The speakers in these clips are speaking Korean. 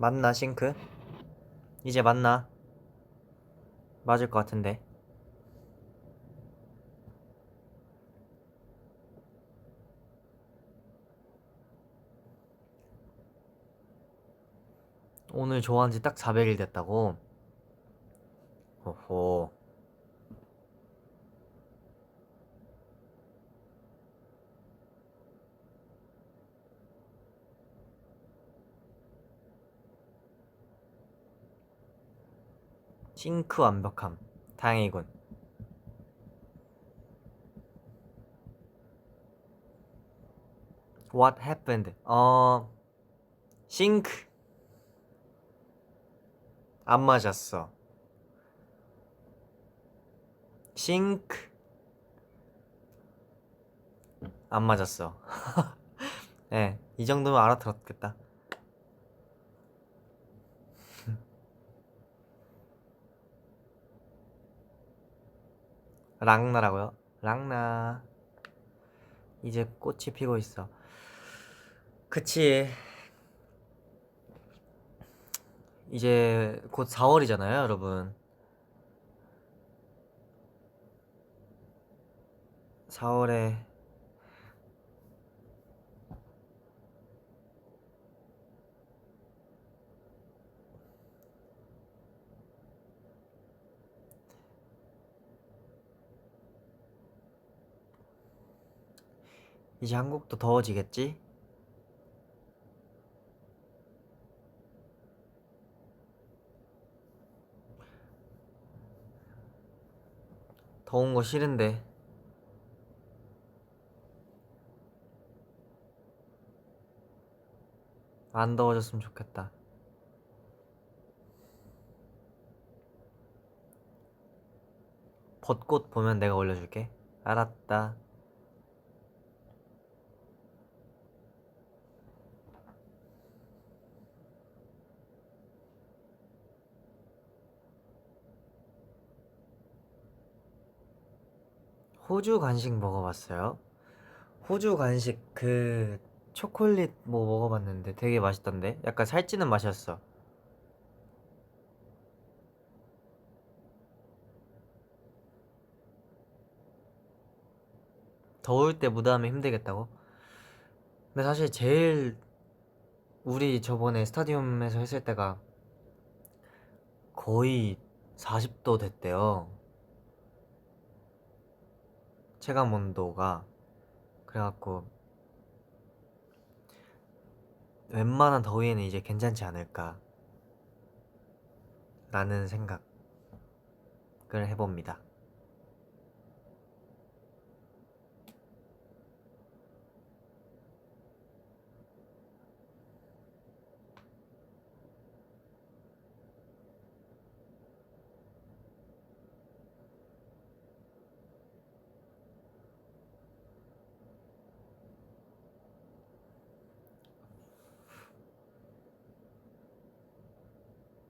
맞나 싱크? 이제 맞나? 맞을 것 같은데. 오늘 좋아한 지 딱 400일 됐다고? 호호. 싱크 완벽함. 다행이군. What happened? 싱크. 안 맞았어. 싱크. 안 맞았어. 예, 이 정도면 알아들었겠다. 랑나라고요? 랑나. 이제 꽃이 피고 있어. 그치. 이제 곧 4월이잖아요, 여러분. 4월에 이제 한국도 더워지겠지? 더운 거 싫은데. 안 더워졌으면 좋겠다. 벚꽃 보면 내가 올려줄게. 알았다. 호주 간식 먹어봤어요? 호주 간식 그 초콜릿 뭐 먹어봤는데 되게 맛있던데? 약간 살찌는 맛이었어. 더울 때 무드하면 힘들겠다고? 근데 사실 제일 우리 저번에 스타디움에서 했을 때가 거의 40도 됐대요. 체감 온도가. 그래갖고 웬만한 더위에는 이제 괜찮지 않을까 라는 생각을 해봅니다.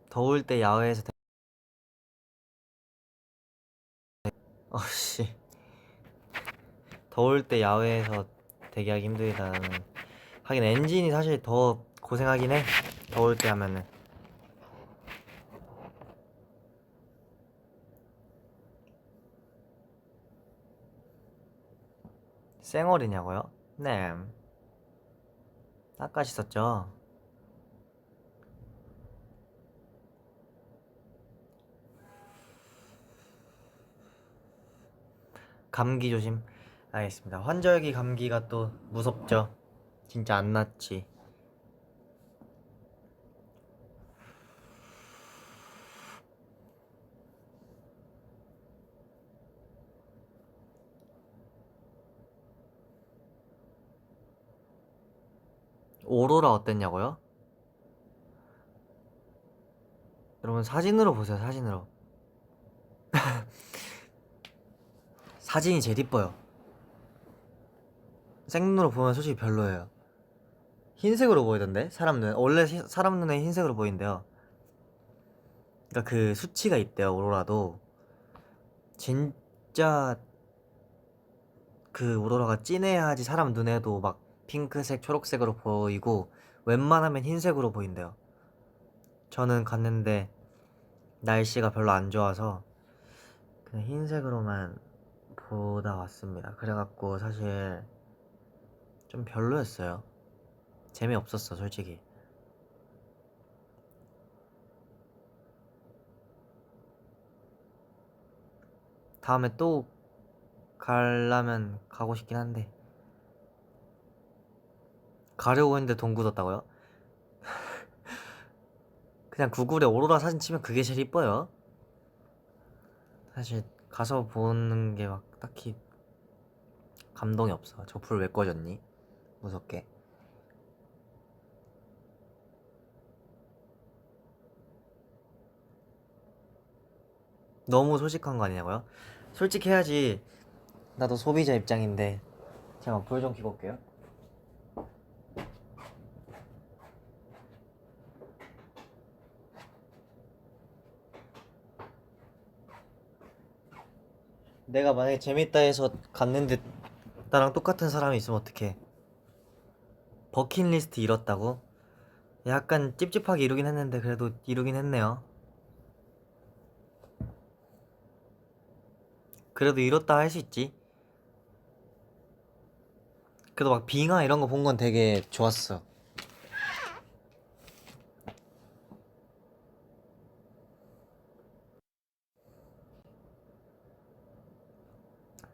더울 때 야외에서 어씨 더울 때 야외에서 대기하기 힘들다는. 하긴 엔진이 사실 더 고생하긴 해. 더울 때 하면은. 쌩얼이냐고요? 네, 아까 씻었죠. 감기 조심. 알겠습니다. 환절기 감기가 또 무섭죠. 진짜 안 낫지. 오로라 어땠냐고요? 여러분 사진으로 보세요. 사진으로. 사진이 제일 이뻐요. 생눈으로 보면 솔직히 별로예요. 흰색으로 보이던데? 사람 눈 원래 사람 눈에 흰색으로 보인대요. 그러니까 그 수치가 있대요. 오로라도 진짜 그 오로라가 진해야지 사람 눈에도 막 핑크색, 초록색으로 보이고 웬만하면 흰색으로 보인대요. 저는 갔는데 날씨가 별로 안 좋아서 그냥 흰색으로만 보다 왔습니다. 그래갖고 사실 좀 별로였어요. 재미없었어, 솔직히. 다음에 또 가려면 가고 싶긴 한데 가려고 했는데 돈 굳었다고요? 그냥 구글에 오로라 사진 치면 그게 제일 이뻐요. 사실 가서 보는 게 막 딱히 감동이 없어. 저 불 왜 꺼졌니? 무섭게. 너무 소식한 거 아니냐고요? 솔직해야지. 나도 소비자 입장인데. 잠깐 불 좀 켜고 올게요. 내가 만약에 재밌다 해서 갔는데 나랑 똑같은 사람이 있으면 어떡해. 버킷리스트 이뤘다고? 약간 찝찝하게 이루긴 했는데 그래도 이루긴 했네요. 그래도 이뤘다 할 수 있지. 그래도 막 빙하 이런 거 본 건 되게 좋았어.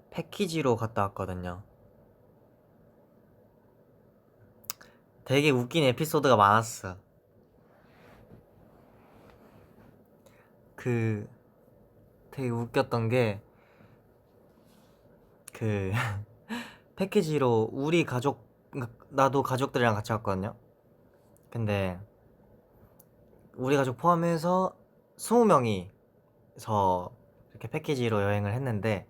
패키지로 갔다 왔거든요. 되게 웃긴 에피소드가 많았어. 그 되게 웃겼던 게 그 패키지로 우리 가족, 그러니까 나도 가족들이랑 같이 갔거든요. 근데 우리 가족 포함해서 20명이서 이렇게 패키지로 여행을 했는데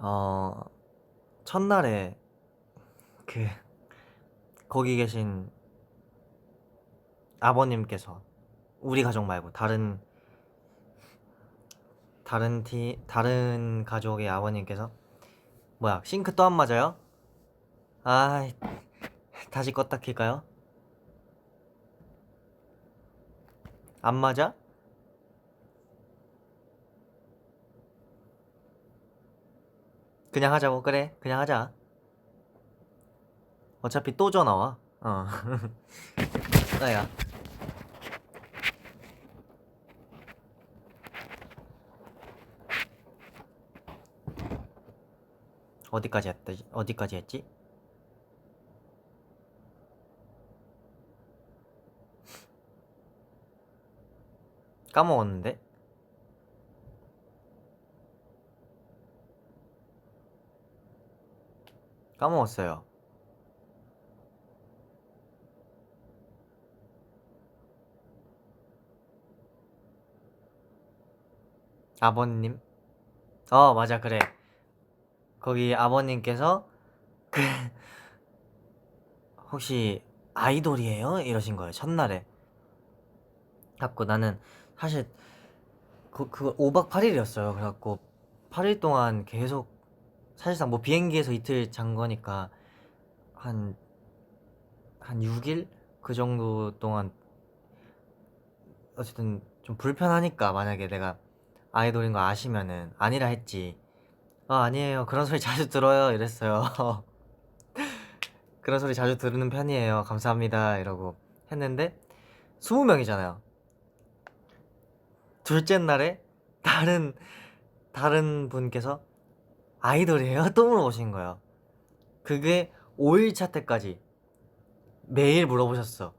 어 첫날에 그 거기 계신 아버님께서 우리 가족 말고 다른 가족의 아버님께서 뭐야 싱크 또 안 맞아요? 아 다시 껐다 킬까요? 안 맞아? 그냥 하자고. 그래 그냥 하자. 어차피 또 전화와. 나야. 어디까지 했지? 까먹었는데. 까먹었어요. 아버님. 맞아, 그래. 거기 아버님께서 그 혹시 아이돌이에요? 이러신 거예요, 첫날에. 갖고 나는 사실 그거 5박 8일이었어요. 그래갖고 8일 동안 계속 사실상 뭐 비행기에서 이틀 잔 거니까 한 한 6일 그 정도 동안 어쨌든 좀 불편하니까, 만약에 내가 아이돌인 거 아시면은 아니라 했지. 아니에요, 그런 소리 자주 들어요 이랬어요. 그런 소리 자주 들으는 편이에요, 감사합니다 이러고 했는데 20명이잖아요. 둘째 날에 다른 분께서 아이돌이에요? 또 물어보신 거예요. 그게 5일차 때까지 매일 물어보셨어.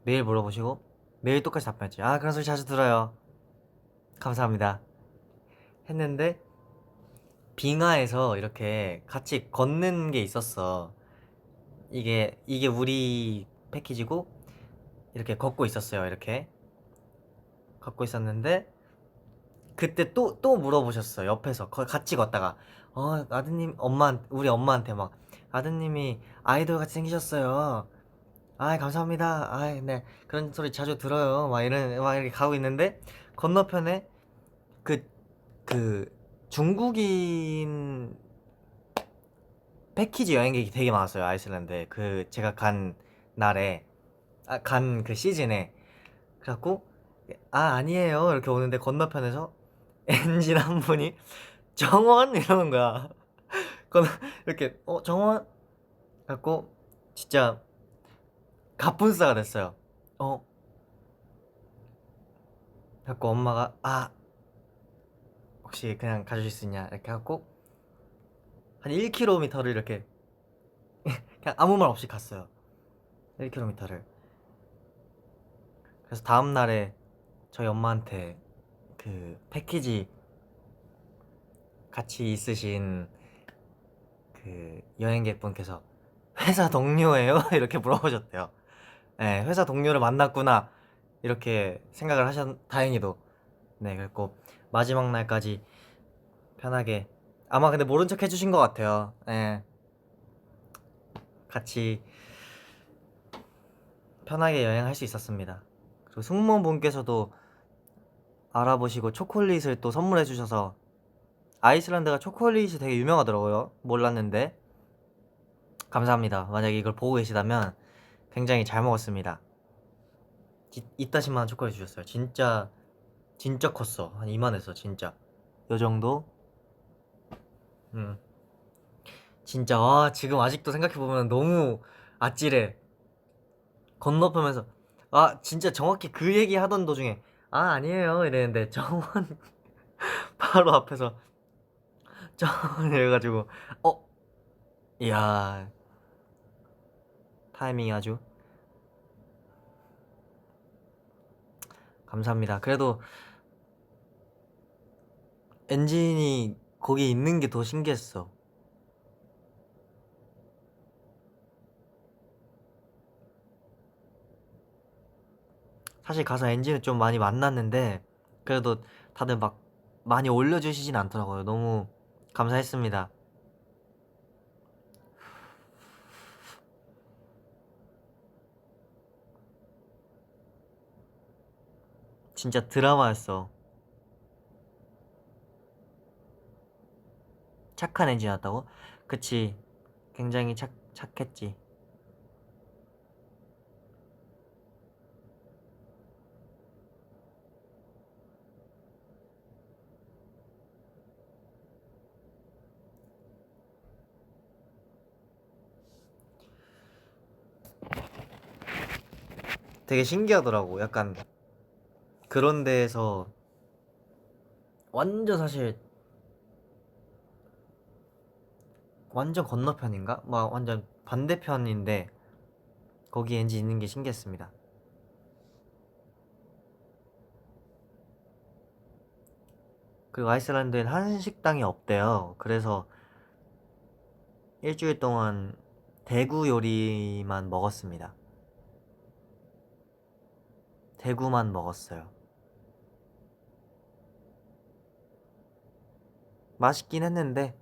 매일 물어보시고 매일 똑같이 답변했지. 그런 소리 자주 들어요, 감사합니다 했는데 빙하에서 이렇게 같이 걷는 게 있었어. 이게 우리 패키지고 이렇게 걷고 있었어요. 이렇게 걷고 있었는데 그때 또 물어보셨어. 옆에서 같이 걷다가 아드님, 우리 엄마한테 막 아드님이 아이돌 같이 생기셨어요. 감사합니다. 네, 그런 소리 자주 들어요. 막 이렇게 가고 있는데 건너편에 그 그 중국인 패키지 여행객이 되게 많았어요, 아이슬란드에. 그 제가 간 날에. 간 그 시즌에. 그래갖고 아니에요 이렇게 오는데 건너편에서 엔진 한 분이 정원 이러는 거야. 건 이렇게 정원 갖고 진짜 갑분싸가 됐어요. 어 갖고 엄마가 혹시 그냥 가주실 수 있냐 이렇게 하고 한 1km를 이렇게 그냥 아무 말 없이 갔어요. 1km를. 그래서 다음 날에 저희 엄마한테 그 패키지 같이 있으신 그 여행객분께서 회사 동료예요? 이렇게 물어보셨대요. 네, 회사 동료를 만났구나 이렇게 생각을 다행히도. 네, 그리고 마지막 날까지 편하게 아마 근데 모른 척 해주신 것 같아요. 네, 같이 편하게 여행할 수 있었습니다. 그리고 승무원분께서도 알아보시고 초콜릿을 또 선물해 주셔서 아이슬란드가 초콜릿이 되게 유명하더라고요. 몰랐는데 감사합니다. 만약에 이걸 보고 계시다면 굉장히 잘 먹었습니다. 이따시만 초콜릿 주셨어요. 진짜 진짜 컸어. 한 이만했어 진짜. 요 정도? 음 진짜 지금 아직도 생각해보면 너무 아찔해. 건너편에서 진짜 정확히 그 얘기 하던 도중에 아니에요 이랬는데 정원 바로 앞에서 정원 이래가지고 이야 타이밍이 아주 감사합니다. 그래도 엔진이 거기 있는 게 더 신기했어. 사실 가서 엔진을 좀 많이 만났는데 그래도 다들 막 많이 올려주시진 않더라고요. 너무 감사했습니다. 진짜 드라마였어. 착한 엔진이었다고? 그치. 굉장히 착했지. 되게 신기하더라고. 약간 그런 데에서 완전 사실 완전 건너편인가? 막 완전 반대편인데 거기 엔진 있는 게 신기했습니다. 그리고 아이슬란드엔 한식당이 없대요. 그래서 일주일 동안 대구 요리만 먹었습니다. 대구만 먹었어요. 맛있긴 했는데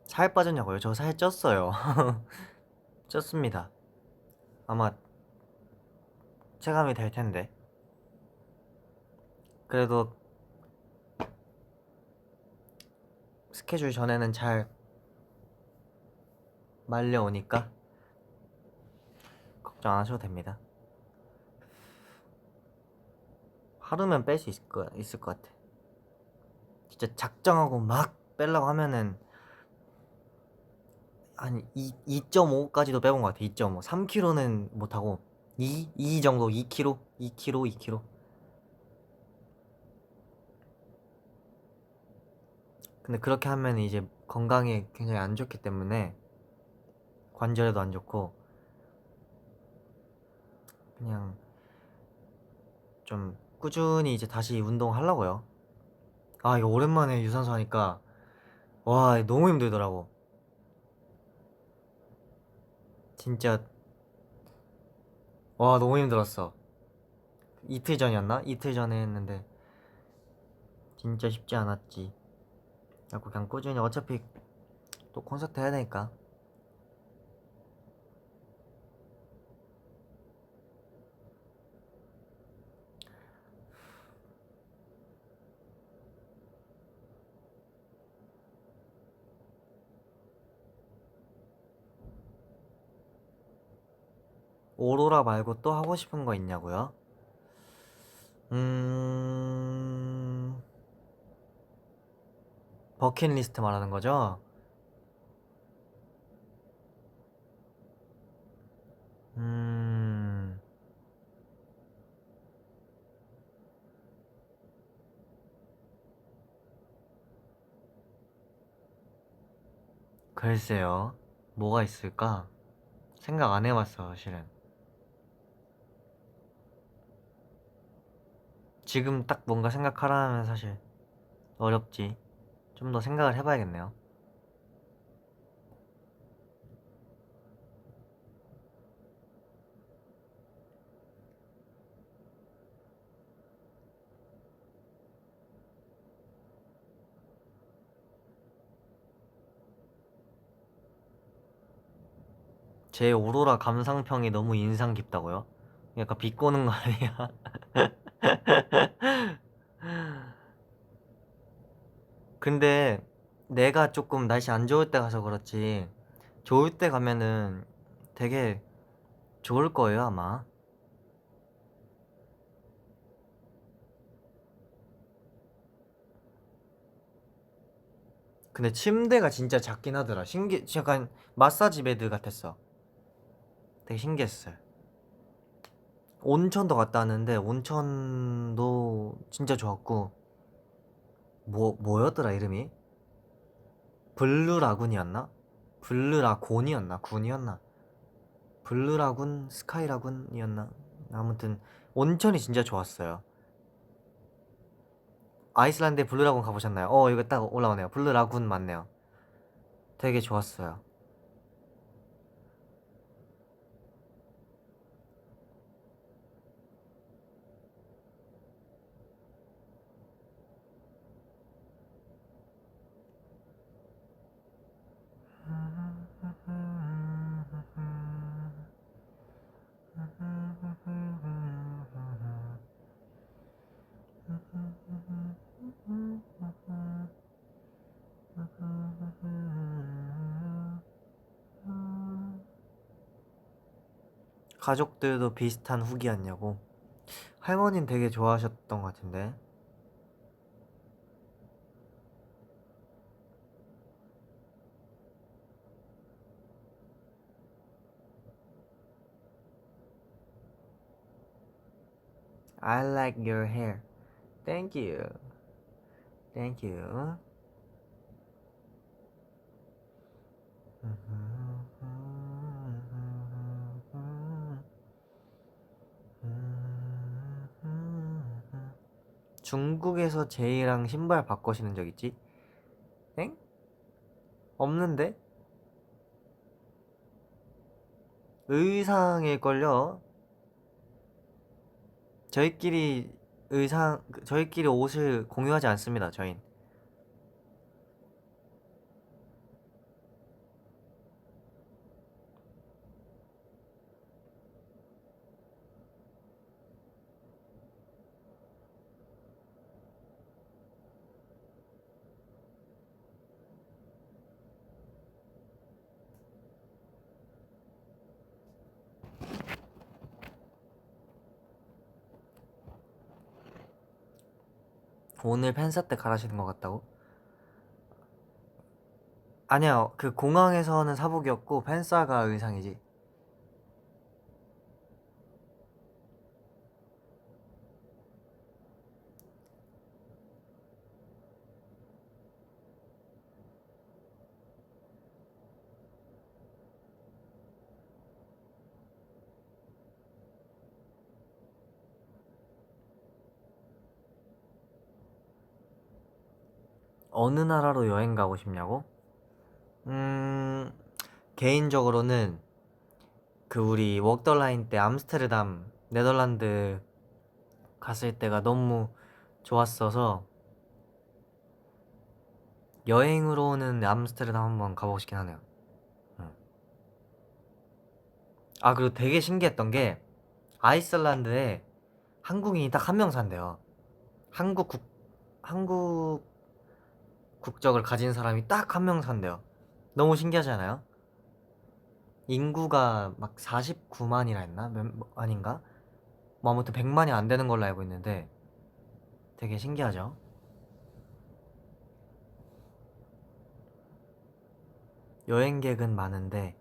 살 빠졌냐고요? 저 살 쪘어요. 쪘습니다. 아마 체감이 될 텐데. 그래도 스케줄 전에는 잘 말려오니까 걱정 안 하셔도 됩니다. 하루면 뺄 수 있을 것 같아. 진짜 작정하고 막 빼려고 하면은 한 2.5까지도 빼본 것 같아. 2.5. 3kg는 못하고 2 정도 2kg? 2kg? 2kg? 근데 그렇게 하면 이제 건강에 굉장히 안 좋기 때문에 관절에도 안 좋고 그냥 좀 꾸준히 이제 다시 운동하려고요. 이거 오랜만에 유산소 하니까 너무 힘들더라고. 진짜 너무 힘들었어. 이틀 전이었나? 이틀 전에 했는데 진짜 쉽지 않았지. 자꾸 그냥 꾸준히 어차피 또 콘서트 해야 되니까. 오로라 말고 또 하고 싶은 거 있냐고요? 버킷리스트 말하는 거죠? 음, 글쎄요. 뭐가 있을까? 생각 안 해봤어, 실은. 지금 딱 뭔가 생각하라 하면 사실 어렵지. 좀 더 생각을 해봐야겠네요. 제 오로라 감상평이 너무 인상 깊다고요? 약간 비꼬는 거 아니야? 근데 내가 조금 날씨 안 좋을 때 가서 그렇지 좋을 때 가면은 되게 좋을 거예요, 아마. 근데 침대가 진짜 작긴 하더라. 약간 마사지 베드 같았어. 되게 신기했어요. 온천도 갔다 왔는데 온천도 진짜 좋았고 뭐였더라 이름이? 블루라군이었나? 블루라곤이었나? 군이었나? 블루라군, 스카이라군이었나? 아무튼 온천이 진짜 좋았어요. 아이슬란드에 블루라군 가보셨나요? 이거 딱 올라오네요. 블루라군 맞네요. 되게 좋았어요. 가족들도 비슷한 후기였냐고? 할머니는 되게 좋아하셨던 것 같은데. I like your hair. Thank you. Thank you. 중국에서 제이랑 신발 바꿔시는 적 있지? 엥? 없는데? 의상일걸요? 저희끼리 저희끼리 옷을 공유하지 않습니다, 저흰. 오늘 팬사 때 갈아시는 것 같다고? 아니야, 그 공항에서는 사복이었고 팬사가 의상이지. 어느 나라로 여행 가고 싶냐고? 음, 개인적으로는 그 우리 웍더라인 때 암스테르담, 네덜란드 갔을 때가 너무 좋았어서 여행으로는 암스테르담 한번 가보고 싶긴 하네요. 응. 아, 그리고 되게 신기했던 게 아이슬란드에 한국인이 딱 한 명 산대요. 한국 국, 한국 국적을 가진 사람이 딱 한 명 산대요. 너무 신기하지 않아요? 인구가 막 49만이라 했나? 아닌가? 뭐 아무튼 100만이 안 되는 걸로 알고 있는데 되게 신기하죠? 여행객은 많은데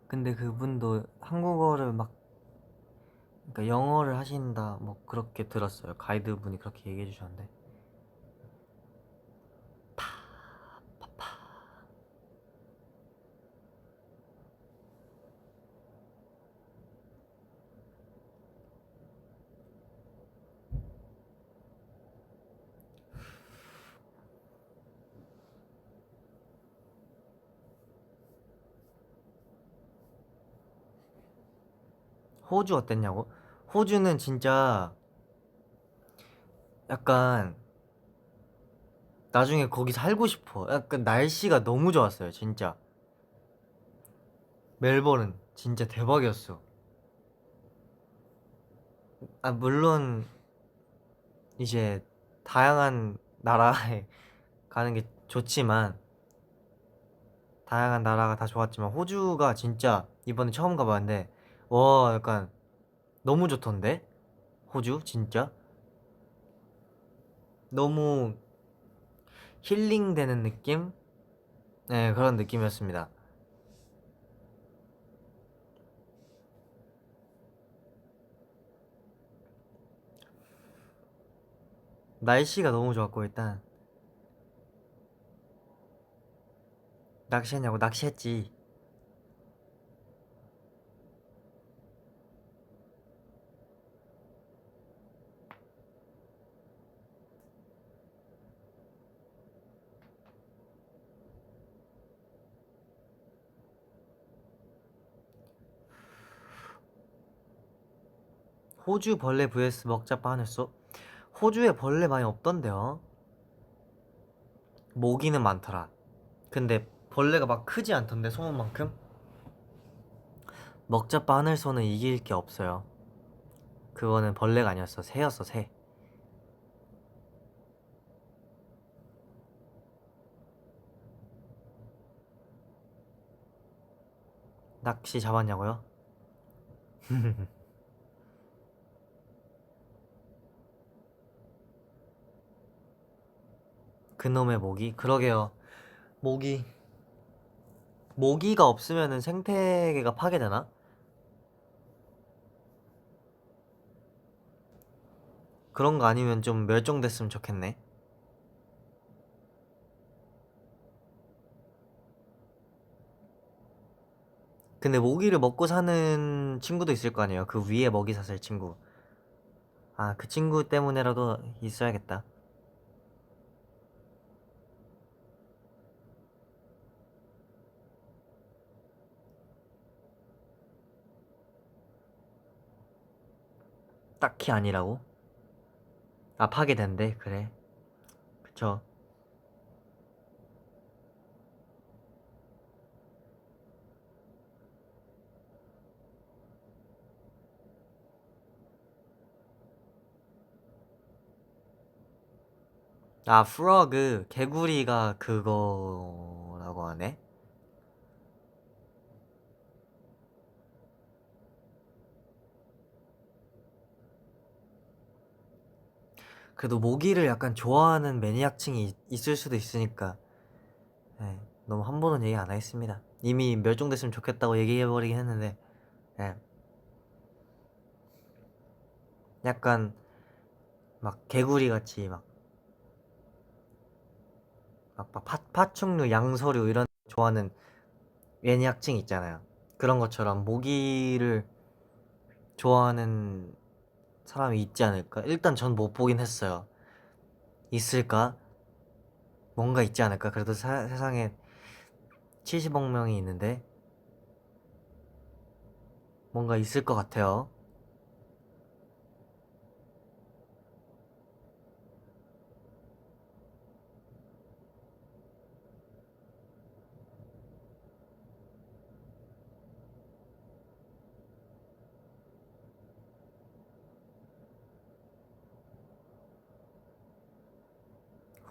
근데 그분도 한국어를 막 그러니까 영어를 하신다 뭐 그렇게 들었어요. 가이드분이 그렇게 얘기해 주셨는데 호주 어땠냐고? 호주는 진짜 약간 나중에 거기 살고 싶어. 약간 날씨가 너무 좋았어요, 진짜. 멜버른 진짜 대박이었어. 아, 물론 이제 다양한 나라에 가는 게 좋지만 다양한 나라가 다 좋았지만 호주가 진짜 이번에 처음 가봤는데 와 약간 너무 좋던데? 호주 진짜 너무 힐링되는 느낌? 네 그런 느낌이었습니다. 날씨가 너무 좋았고 일단 낚시했냐고 낚시했지. 호주 벌레 vs 먹자빠 하늘소? 호주에 벌레 많이 없던데요? 모기는 많더라. 근데 벌레가 막 크지 않던데 소문만큼? 먹자빠 하늘소는 이길 게 없어요. 그거는 벌레가 아니었어 새였어 새. 낚시 잡았냐고요? 그놈의 모기? 그러게요. 모기 모기가 없으면은 생태계가 파괴되나? 그런 거 아니면 좀 멸종됐으면 좋겠네. 근데 모기를 먹고 사는 친구도 있을 거 아니에요. 그 위에 먹이 사슬 친구. 아, 그 친구 때문에라도 있어야겠다. 딱히 아니라고? 아, 파괴된대. 그래. 그쵸. 아, 프로그 개구리가 그거라고 하네. 그래도 모기를 약간 좋아하는 매니악층이 있을 수도 있으니까 네, 너무 함부로는 얘기 안 하겠습니다. 이미 멸종됐으면 좋겠다고 얘기해버리긴 했는데 네, 약간 막 개구리 같이 막 파충류, 양서류 이런 좋아하는 매니악층 있잖아요. 그런 것처럼 모기를 좋아하는 사람이 있지 않을까? 일단 전 못 보긴 했어요. 있을까? 뭔가 있지 않을까? 그래도 세상에 70억 명이 있는데 뭔가 있을 것 같아요.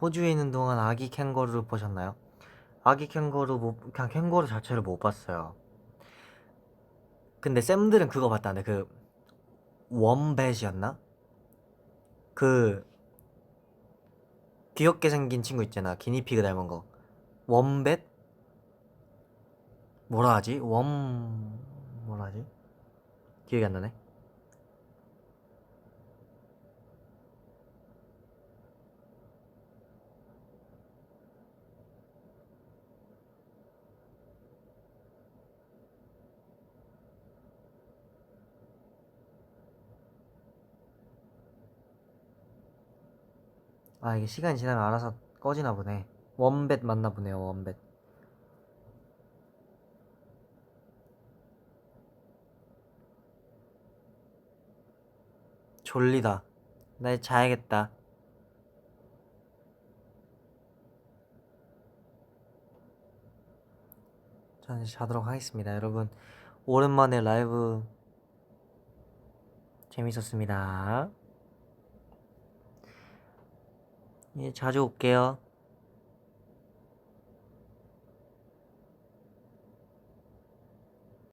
호주에 있는 동안 아기 캥거루를 보셨나요? 아기 캥거루 그냥 캥거루 자체를 못 봤어요. 근데 쌤들은 그거 봤다는데 그 웜뱃이었나? 그 귀엽게 생긴 친구 있잖아. 기니피그 닮은 거. 웜뱃? 뭐라 하지? 뭐라 하지? 기억이 안 나네. 아, 이게 시간이 지나면 알아서 꺼지나 보네. 웜뱃 맞나 보네요. 웜뱃. 졸리다. 나 이제 자야겠다. 저는 이제 자도록 하겠습니다. 여러분, 오랜만에 라이브 재밌었습니다. 예, 자주 올게요.